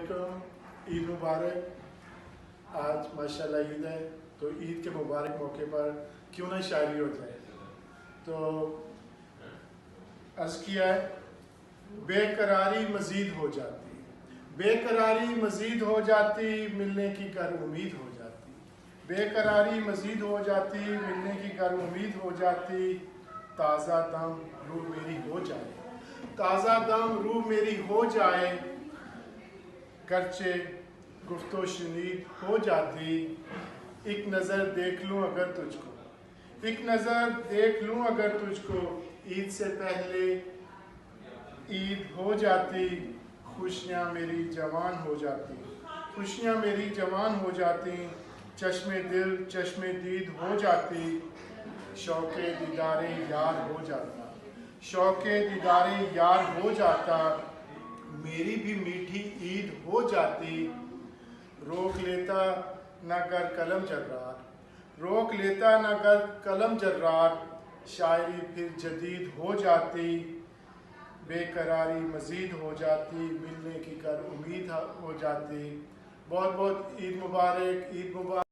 वालेकुम, ईद मुबारक। आज माशाल्लाह ईद है, तो ईद के मुबारक मौके पर क्यों ना शायरी हो जाए। तो अर्ज़ किया है, बेकरारी मज़ीद हो जाती, बेकरारी मज़ीद हो जाती, मिलने की कर उम्मीद हो जाती, बेकरारी मज़ीद हो जाती, मिलने की कर उम्मीद हो जाती। ताज़ा दम रूह मेरी हो जाए, ताज़ा दम रूह मेरी हो जाए, गर्चे गुफ्तो शनीद हो जाती। एक नज़र देख लूँ अगर तुझको, एक नज़र देख लूँ अगर तुझको, ईद से पहले ईद हो जाती। खुशियाँ मेरी जवान हो जाती, खुशियाँ मेरी जवान हो जाती, चश्मे दिल चश्मे दीद हो जाती। शौक़े दीदारे यार हो जाता, शौक़े दीदारे यार हो जाता, मेरी भी मीठी ईद हो जाती। रोक लेता न कर कलम जर्रार, रोक लेता न कर कलम जर्रार, शायरी फिर जदीद हो जाती। बेकरारी मज़ीद हो जाती, मिलने की कर उम्मीद हो जाती। बहुत बहुत ईद मुबारक, ईद मुबारक।